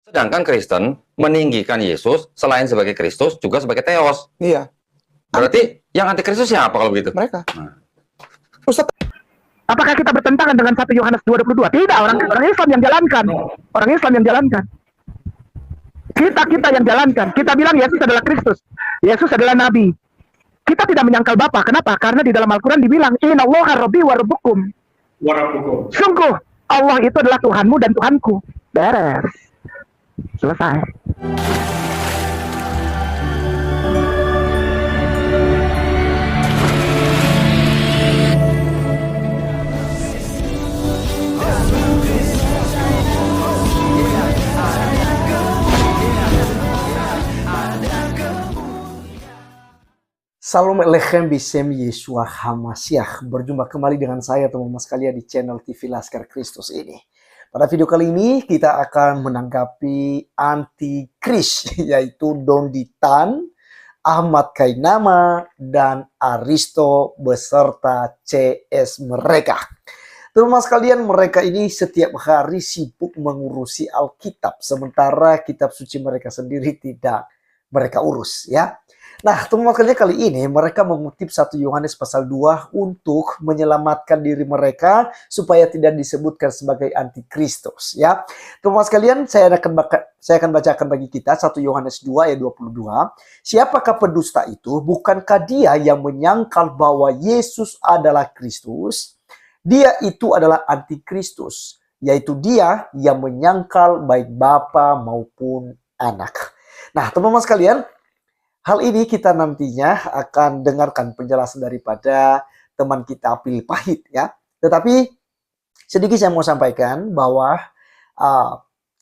Sedangkan Kristen meninggikan Yesus selain sebagai Kristus juga sebagai Theos. Iya. Berarti yang antikristus siapa kalau begitu? Mereka. Ustaz, apakah kita bertentangan dengan 1 Yohanes 2:22? Tidak, orang Islam yang jalankan. Orang Islam yang jalankan. Kita yang jalankan. Kita bilang Yesus adalah Kristus. Yesus adalah Nabi. Kita tidak menyangkal Bapa. Kenapa? Karena di dalam Al-Quran dibilang, Innallaha Rabbi wa Rabbukum. Sungguh, Allah itu adalah Tuhanmu dan Tuhanku. Beres. Selesai. Salam Elechem Bisem Yeshua HaMashiach. Berjumpa kembali dengan saya teman-teman sekalian di channel TV Laskar Kristus ini. Pada video kali ini kita akan menanggapi antikris, yaitu Dondi Tan, Ahmad Kainama, dan Aristo beserta CS mereka. Teman-teman sekalian, mereka ini setiap hari sibuk mengurusi Alkitab, sementara kitab suci mereka sendiri tidak mereka urus, ya. Nah, teman-teman sekalian, kali ini mereka mengutip 1 Yohanes pasal 2 untuk menyelamatkan diri mereka supaya tidak disebutkan sebagai antikristus, ya. Teman-teman sekalian, saya akan bacakan bagi kita 1 Yohanes 2 ayat 22. Siapakah pendusta itu? Bukankah dia yang menyangkal bahwa Yesus adalah Kristus? Dia itu adalah antikristus, yaitu dia yang menyangkal baik Bapa maupun Anak. Nah, teman-teman sekalian, hal ini kita nantinya akan dengarkan penjelasan daripada teman kita Pil Pahit, ya. Tetapi sedikit saya mau sampaikan bahwa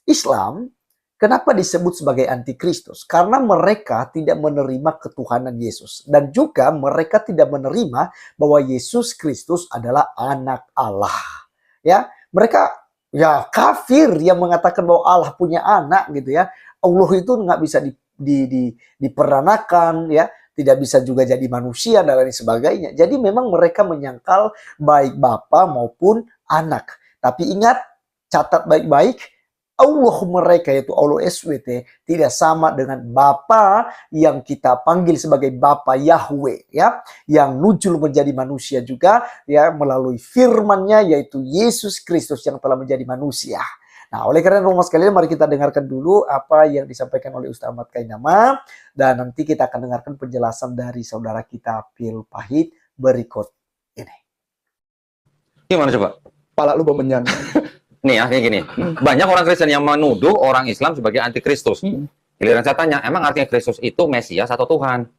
Islam kenapa disebut sebagai antikristus? Karena mereka tidak menerima ketuhanan Yesus, dan juga mereka tidak menerima bahwa Yesus Kristus adalah anak Allah. Ya, mereka ya kafir yang mengatakan bahwa Allah punya anak gitu ya. Allah itu nggak bisa diperanakan, ya, tidak bisa juga jadi manusia dan lain sebagainya. Jadi memang mereka menyangkal baik Bapa maupun Anak. Tapi ingat, catat baik-baik, Allah mereka yaitu Allah SWT tidak sama dengan Bapa yang kita panggil sebagai Bapa Yahweh, ya, yang nujul menjadi manusia juga, ya, melalui firman-Nya yaitu Yesus Kristus yang telah menjadi manusia. Nah, oleh karena itu sekalian, mari kita dengarkan dulu apa yang disampaikan oleh Ustaz Ahmad Kainama, dan nanti kita akan dengarkan penjelasan dari saudara kita Pil Pahit berikut ini. Gimana coba? Pala lu bemenyan. Nih ya, kayak gini. Banyak orang Kristen yang menuduh orang Islam sebagai antikristus. Giliran saya tanya, emang artinya Kristus itu Mesias atau Tuhan?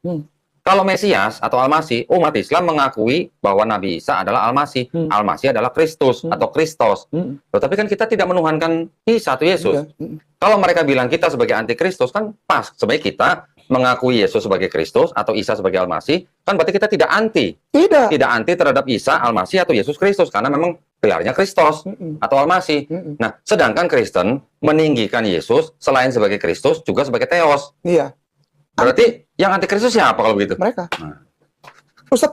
Kalau Mesias atau Almasih, umat Islam mengakui bahwa Nabi Isa adalah Almasih. Almasih adalah Kristus atau Kristos. Tetapi kan kita tidak menuhankan Isa atau Yesus. Kalau mereka bilang kita sebagai antikristus, kan pas. Sebagai kita mengakui Yesus sebagai Kristus atau Isa sebagai Almasih, kan berarti kita tidak anti. Tidak anti terhadap Isa, Almasih atau Yesus Kristus. Karena memang gelarnya Kristus atau Almasih. Nah, sedangkan Kristen meninggikan Yesus selain sebagai Kristus juga sebagai Theos. Iya. Berarti yang antikristus siapa kalau begitu? Mereka. Ustaz,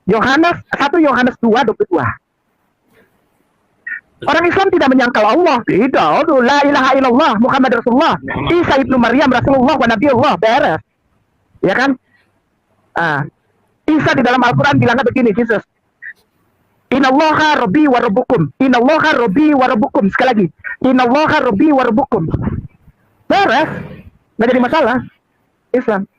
Yohanes 1 Yohanes 2:22. Orang Islam tidak menyangkal Allah. Tidak. La ilaha illallah Muhammad Rasulullah. Isa ibnu Maryam Rasulullah wa Nabiullah. Beres. Ya kan? Isa di dalam Al-Quran bilangnya begini, Yesus. Innallaha Rabbi wa Rabbukum. Innallaha Rabbi wa Rabbukum. Sekali lagi. Innallaha Rabbi wa Rabbukum. Beres. Nggak jadi masalah. Islam.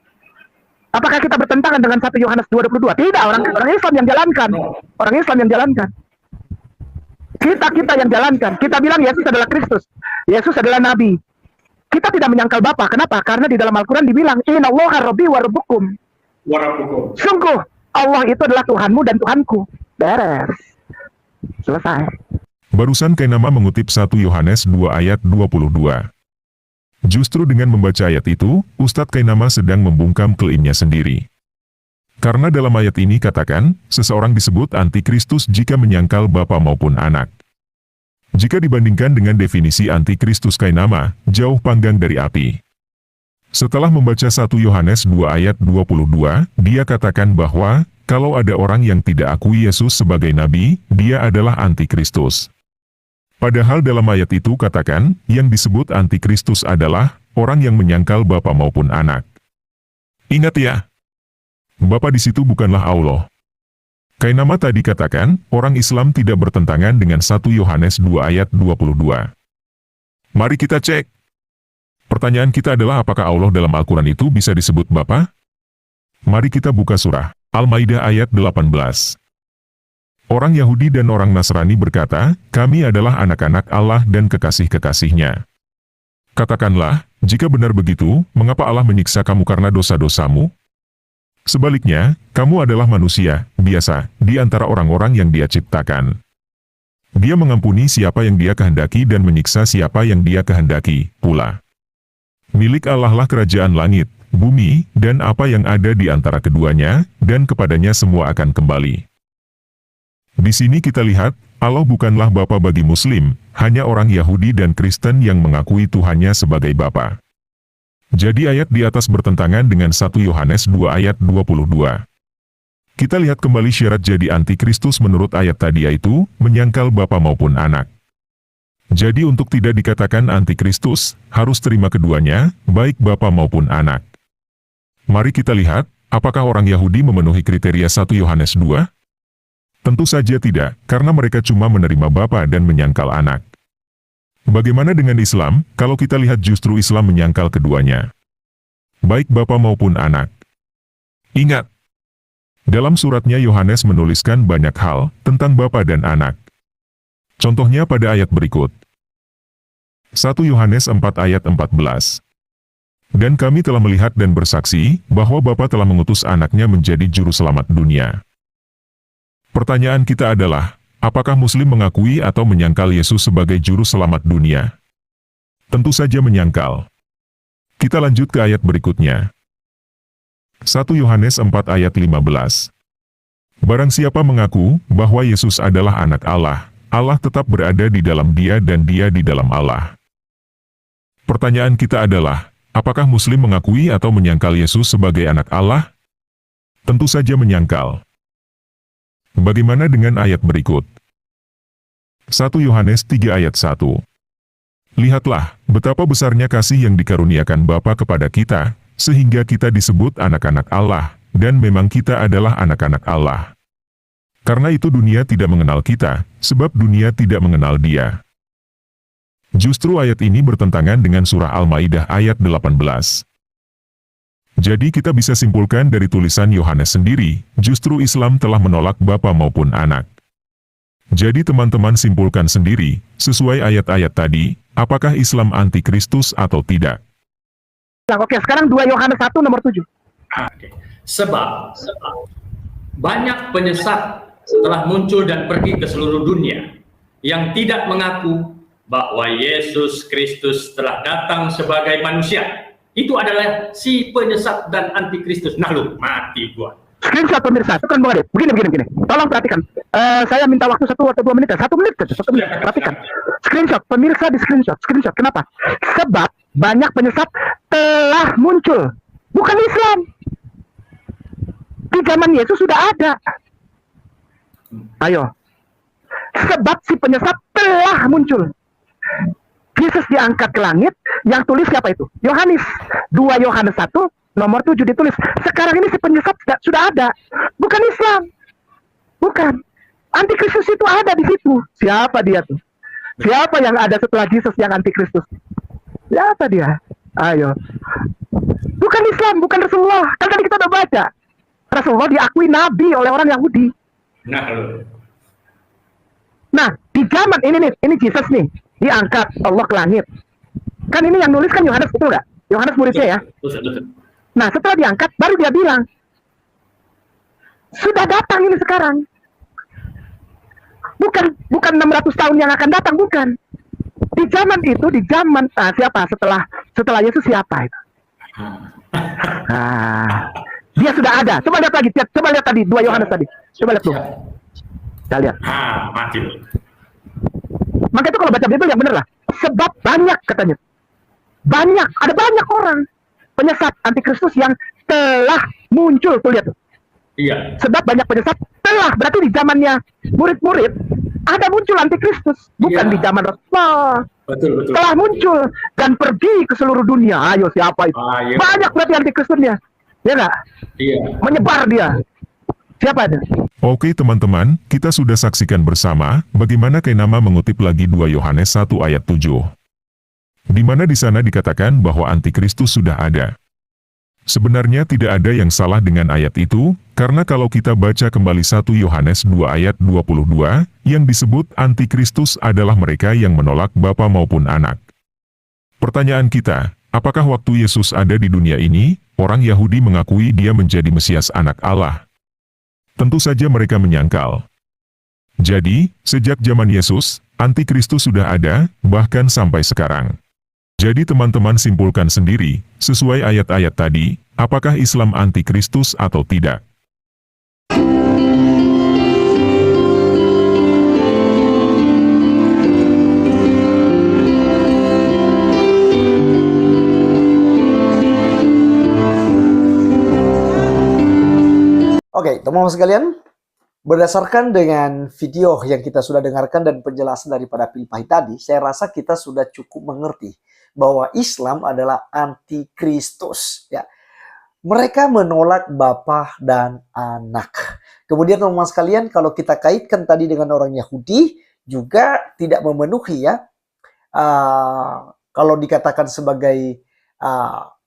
Apakah kita bertentangan dengan 1 Yohanes 2:22? Tidak. Orang Islam yang jalankan. Orang Islam yang jalankan. Kita yang jalankan. Kita bilang Yesus adalah Kristus. Yesus adalah Nabi. Kita tidak menyangkal Bapa. Kenapa? Karena di dalam Al-Quran dibilang Innallaha Rabbi wa Rabbukum. Sungguh, Allah itu adalah Tuhanmu dan Tuhanku. Beres. Selesai. Barusan Kainama mengutip 1 Yohanes 2 ayat 22. Justru dengan membaca ayat itu, Ustadz Kainama sedang membungkam klaimnya sendiri. Karena dalam ayat ini katakan, seseorang disebut antikristus jika menyangkal Bapa maupun Anak. Jika dibandingkan dengan definisi antikristus Kainama, jauh panggang dari api. Setelah membaca 1 Yohanes 2 ayat 22, dia katakan bahwa kalau ada orang yang tidak akui Yesus sebagai nabi, dia adalah antikristus. Padahal dalam ayat itu katakan, yang disebut antikristus adalah orang yang menyangkal Bapa maupun Anak. Ingat ya, Bapa di situ bukanlah Allah. Kainama tadi katakan, orang Islam tidak bertentangan dengan 1 Yohanes 2 ayat 22. Mari kita cek. Pertanyaan kita adalah apakah Allah dalam Al-Quran itu bisa disebut Bapa? Mari kita buka surah Al-Maidah ayat 18. Orang Yahudi dan orang Nasrani berkata, kami adalah anak-anak Allah dan kekasih-kekasihnya. Katakanlah, jika benar begitu, mengapa Allah menyiksa kamu karena dosa-dosamu? Sebaliknya, kamu adalah manusia, biasa, di antara orang-orang yang Dia ciptakan. Dia mengampuni siapa yang Dia kehendaki dan menyiksa siapa yang Dia kehendaki, pula. Milik Allah lah kerajaan langit, bumi, dan apa yang ada di antara keduanya, dan kepadanya semua akan kembali. Di sini kita lihat, Allah bukanlah Bapa bagi Muslim, hanya orang Yahudi dan Kristen yang mengakui Tuhannya sebagai Bapa. Jadi ayat di atas bertentangan dengan 1 Yohanes 2 ayat 22. Kita lihat kembali syarat jadi antikristus menurut ayat tadi yaitu, menyangkal Bapa maupun Anak. Jadi untuk tidak dikatakan antikristus, harus terima keduanya, baik Bapa maupun Anak. Mari kita lihat, apakah orang Yahudi memenuhi kriteria 1 Yohanes 2? Tentu saja tidak, karena mereka cuma menerima Bapa dan menyangkal Anak. Bagaimana dengan Islam, kalau kita lihat justru Islam menyangkal keduanya? Baik Bapa maupun Anak. Ingat, dalam suratnya Yohanes menuliskan banyak hal tentang Bapa dan Anak. Contohnya pada ayat berikut. 1 Yohanes 4 ayat 14. Dan kami telah melihat dan bersaksi, bahwa Bapa telah mengutus Anaknya menjadi juru selamat dunia. Pertanyaan kita adalah, apakah Muslim mengakui atau menyangkal Yesus sebagai juru selamat dunia? Tentu saja menyangkal. Kita lanjut ke ayat berikutnya. 1 Yohanes 4 ayat 15. Barang siapa mengaku bahwa Yesus adalah anak Allah, Allah tetap berada di dalam dia dan dia di dalam Allah. Pertanyaan kita adalah, apakah Muslim mengakui atau menyangkal Yesus sebagai anak Allah? Tentu saja menyangkal. Bagaimana dengan ayat berikut? 1 Yohanes 3 ayat 1. Lihatlah, betapa besarnya kasih yang dikaruniakan Bapa kepada kita, sehingga kita disebut anak-anak Allah, dan memang kita adalah anak-anak Allah. Karena itu dunia tidak mengenal kita, sebab dunia tidak mengenal Dia. Justru ayat ini bertentangan dengan surah Al-Maidah ayat 18. Jadi kita bisa simpulkan dari tulisan Yohanes sendiri, justru Islam telah menolak Bapa maupun Anak. Jadi teman-teman simpulkan sendiri, sesuai ayat-ayat tadi, apakah Islam antikristus atau tidak. Oke, sekarang 2 Yohanes 1 nomor 7. Sebab banyak penyesat telah muncul dan pergi ke seluruh dunia yang tidak mengaku bahwa Yesus Kristus telah datang sebagai manusia. Itu adalah si penyesat dan antikristus. Nah lu, mati gua. Screenshot pemirsa, itu kan begini. Tolong perhatikan. Saya minta waktu 1 atau 2 menit. 1 menit saja, 1 menit. Perhatikan. Screenshot, pemirsa di screenshot. Kenapa? Sebab banyak penyesat telah muncul. Bukan Islam. Di zaman Yesus sudah ada. Ayo. Sebab si penyesat telah muncul. Yesus diangkat ke langit, yang tulis siapa itu? Yohanes. 2 Yohanes 1, nomor 7 ditulis. Sekarang ini si penyesat sudah ada. Bukan Islam. Bukan. Antikristus itu ada di situ. Siapa dia tuh? Siapa yang ada setelah Yesus yang antikristus? Siapa dia? Ayo. Bukan Islam, bukan Rasulullah. Kan tadi kita udah baca. Rasulullah diakui nabi oleh orang Yahudi. Nah, di zaman ini Yesus nih. Diangkat Allah ke langit. Kan ini yang nulis kan Yohanes, betul nggak? Yohanes muridnya ya. Nah, setelah diangkat, baru dia bilang, sudah datang ini sekarang. Bukan 600 tahun yang akan datang, bukan. Di zaman itu, siapa? Setelah Yesus siapa itu? Dia sudah ada. Coba lihat lagi. Coba lihat tadi 2 Yohanes tadi. Coba lihat tuh. Kita lihat. Mati. Maka itu kalau baca Bible yang benar lah. Sebab banyak katanya. Ada banyak orang penyesat antikristus yang telah muncul. Tuh lihat tuh. Iya, Sebab banyak penyesat telah, berarti di zamannya murid-murid ada muncul antikristus, bukan Iya. di zaman Rasulullah. betul. Telah muncul dan pergi ke seluruh dunia. Ayo, siapa itu? Iya. Banyak berarti antikristusnya, ya nggak? Iya. Menyebar dia. Siapa itu? Oke teman-teman, kita sudah saksikan bersama bagaimana Kainama mengutip lagi 2 Yohanes 1 ayat 7. Di mana di sana dikatakan bahwa antikristus sudah ada. Sebenarnya tidak ada yang salah dengan ayat itu, karena kalau kita baca kembali 1 Yohanes 2 ayat 22, yang disebut antikristus adalah mereka yang menolak Bapa maupun Anak. Pertanyaan kita, apakah waktu Yesus ada di dunia ini, orang Yahudi mengakui dia menjadi Mesias Anak Allah? Tentu saja mereka menyangkal. Jadi, sejak zaman Yesus, antikristus sudah ada, bahkan sampai sekarang. Jadi teman-teman simpulkan sendiri, sesuai ayat-ayat tadi, apakah Islam antikristus atau tidak? Oke, teman-teman sekalian, berdasarkan dengan video yang kita sudah dengarkan dan penjelasan daripada Pilpahit tadi, saya rasa kita sudah cukup mengerti bahwa Islam adalah antikristus. Ya, mereka menolak Bapa dan Anak. Kemudian teman-teman sekalian, kalau kita kaitkan tadi dengan orang Yahudi, juga tidak memenuhi ya. Kalau dikatakan sebagai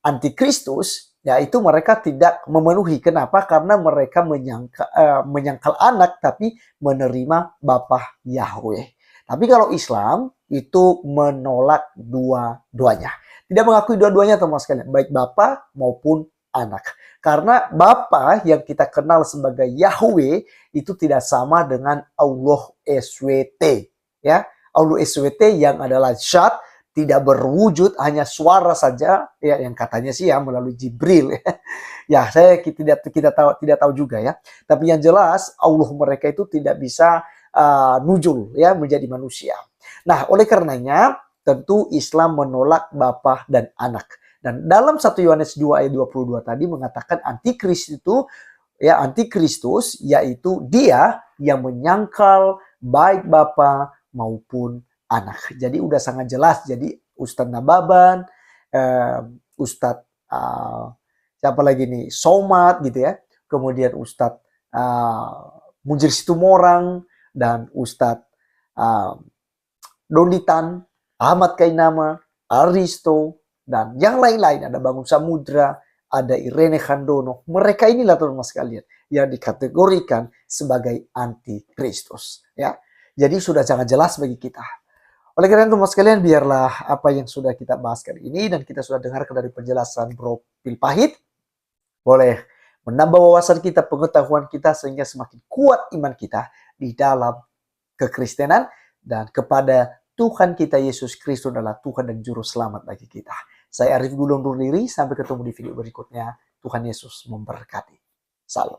antikristus, ya itu mereka tidak memenuhi. Kenapa? Karena mereka menyangkal anak tapi menerima Bapa Yahweh. Tapi kalau Islam itu menolak dua-duanya. Tidak mengakui dua-duanya teman sekalian, baik Bapa maupun Anak. Karena Bapa yang kita kenal sebagai Yahweh itu tidak sama dengan Allah SWT. Ya, Allah SWT yang adalah zat, tidak berwujud, hanya suara saja, ya yang katanya sih ya melalui Jibril. Ya, kita tidak tahu juga ya. Tapi yang jelas Allah mereka itu tidak bisa nujul ya menjadi manusia. Nah, oleh karenanya tentu Islam menolak Bapa dan Anak. Dan dalam 1 Yohanes 2 ayat 22 tadi mengatakan antikristus itu ya antikristus yaitu dia yang menyangkal baik Bapa maupun Anak. Jadi udah sangat jelas. Jadi Ustadz Nababan, Ustadz siapa lagi nih, Somat gitu ya. Kemudian Ustadz Mujir Situmorang dan Ustadz Donditan, Ahmad Kainama, Aristo, dan yang lain-lain. Ada Bangun Samudra, ada Irene Handono. Mereka inilah teman-teman sekalian yang dikategorikan sebagai antikristus. Ya, jadi sudah sangat jelas bagi kita. Oleh karena itu, teman sekalian, biarlah apa yang sudah kita bahas kali ini dan kita sudah dengarkan dari penjelasan Bro Pilpahit boleh menambah wawasan kita, pengetahuan kita sehingga semakin kuat iman kita di dalam kekristenan dan kepada Tuhan kita Yesus Kristus adalah Tuhan dan Juru Selamat bagi kita. Saya Arif Gulung undur diri, sampai ketemu di video berikutnya. Tuhan Yesus memberkati. Salam.